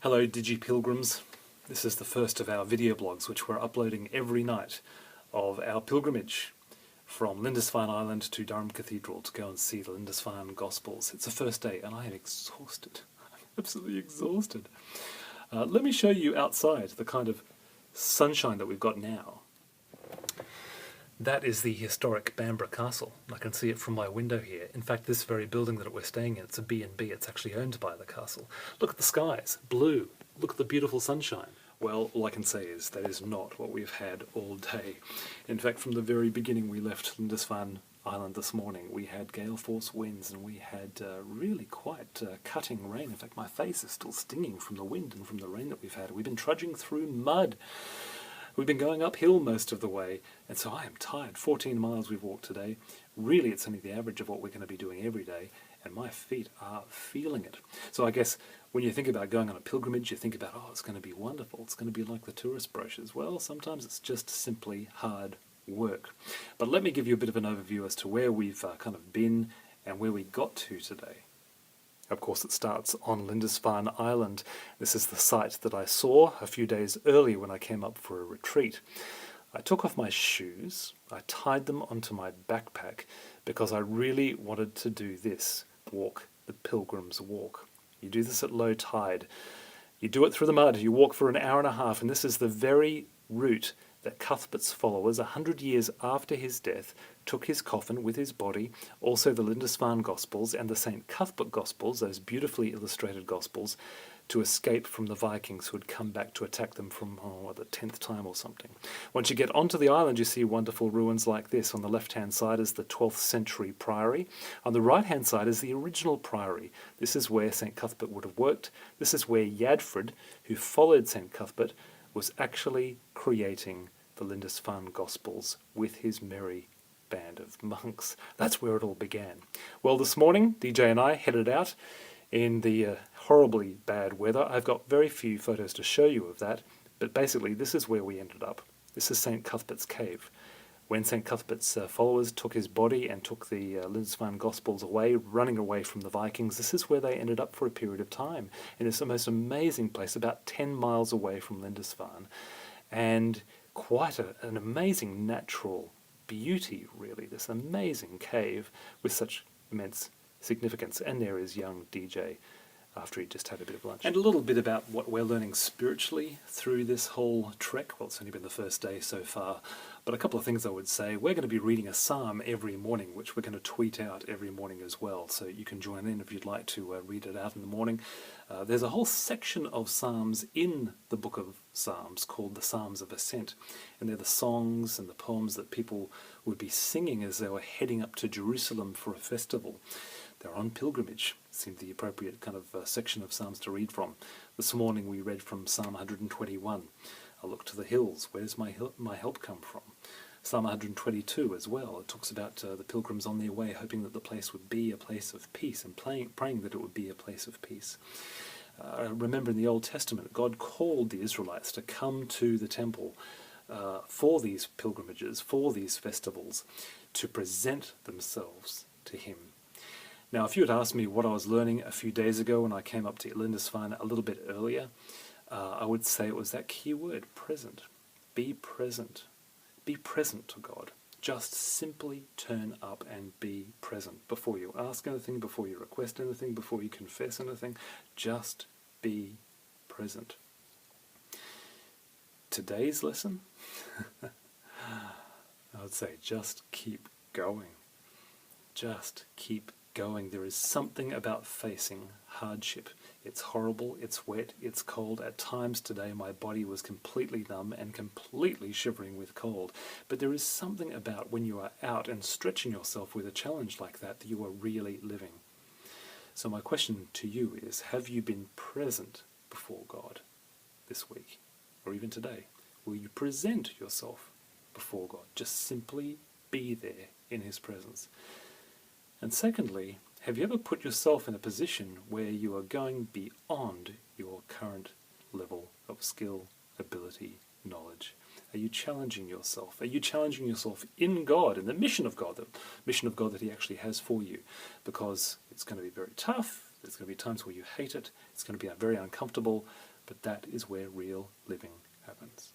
Hello Digipilgrims. This is the first of our video blogs which we're uploading every night of our pilgrimage from Lindisfarne Island to Durham Cathedral to go and see the Lindisfarne Gospels. It's the first day and I am exhausted. I'm absolutely exhausted. Let me show you outside the kind of sunshine that we've got now. That is the historic Bamburgh Castle. I can see it from my window here. In fact, this very building that we're staying in, it's a B&B, it's actually owned by the castle. Look at the skies, blue. Look at the beautiful sunshine. Well, all I can say is that is not what we've had all day. In fact, from the very beginning we left Lindisfarne Island this morning, we had gale force winds and we had really quite cutting rain. In fact, my face is still stinging from the wind and from the rain that we've had. We've been trudging through mud. We've been going uphill most of the way, and so I am tired. 14 miles we've walked today. Really, it's only the average of what we're going to be doing every day, and my feet are feeling it. So I guess when you think about going on a pilgrimage, you think about, oh, it's going to be wonderful. It's going to be like the tourist brochures. Well, sometimes it's just simply hard work. But let me give you a bit of an overview as to where we've kind of been and where we got to today. Of course, it starts on Lindisfarne Island. This is the site that I saw a few days earlier when I came up for a retreat. I took off my shoes, I tied them onto my backpack because I really wanted to do this walk, the Pilgrim's Walk. You do this at low tide. You do it through the mud, you walk for an hour and a half, and this is the very route that Cuthbert's followers, 100 years after his death, took his coffin with his body, also the Lindisfarne Gospels and the St. Cuthbert Gospels, those beautifully illustrated Gospels, to escape from the Vikings who had come back to attack them from, the 10th time or something. Once you get onto the island, you see wonderful ruins like this. On the left-hand side is the 12th century priory. On the right-hand side is the original priory. This is where St. Cuthbert would have worked. This is where Yadfrid, who followed St. Cuthbert, was actually creating the Lindisfarne Gospels with his merry band of monks. That's where it all began. Well, this morning, DJ and I headed out in the horribly bad weather. I've got very few photos to show you of that, but basically this is where we ended up. This is St. Cuthbert's cave. When St. Cuthbert's followers took his body and took the Lindisfarne Gospels away, running away from the Vikings, this is where they ended up for a period of time. And it's the most amazing place, about 10 miles away from Lindisfarne, and quite an amazing natural beauty, really. This amazing cave with such immense significance. And there is young DJ after he just had a bit of lunch. And a little bit about what we're learning spiritually through this whole trek. Well, it's only been the first day so far, but a couple of things I would say. We're going to be reading a psalm every morning, which we're going to tweet out every morning as well, so you can join in if you'd like to read it out in the morning. There's a whole section of psalms in the book of Psalms called the Psalms of Ascent, and they're the songs and the poems that people would be singing as they were heading up to Jerusalem for a festival. They're on pilgrimage. Seemed the appropriate kind of section of Psalms to read from. This morning we read from Psalm 121. I look to the hills. Where's my help come from? Psalm 122 as well. It talks about the pilgrims on their way, hoping that the place would be a place of peace and praying that it would be a place of peace. Remember in the Old Testament, God called the Israelites to come to the temple for these pilgrimages, for these festivals, to present themselves to Him. Now, if you had asked me what I was learning a few days ago when I came up to Lindisfarne a little bit earlier, I would say it was that key word, present. Be present. Be present to God. Just simply turn up and be present. Before you ask anything, before you request anything, before you confess anything, just be present. Today's lesson, I would say just keep going. Just keep going. There is something about facing hardship. It's horrible, it's wet, it's cold. At times today my body was completely numb and completely shivering with cold. But there is something about when you are out and stretching yourself with a challenge like that you are really living. So my question to you is, have you been present before God this week? Or even today? Will you present yourself before God? Just simply be there in His presence. And secondly, have you ever put yourself in a position where you are going beyond your current level of skill, ability, knowledge? Are you challenging yourself? Are you challenging yourself in God, in the mission of God that He actually has for you? Because it's going to be very tough, there's going to be times where you hate it, it's going to be very uncomfortable, but that is where real living happens.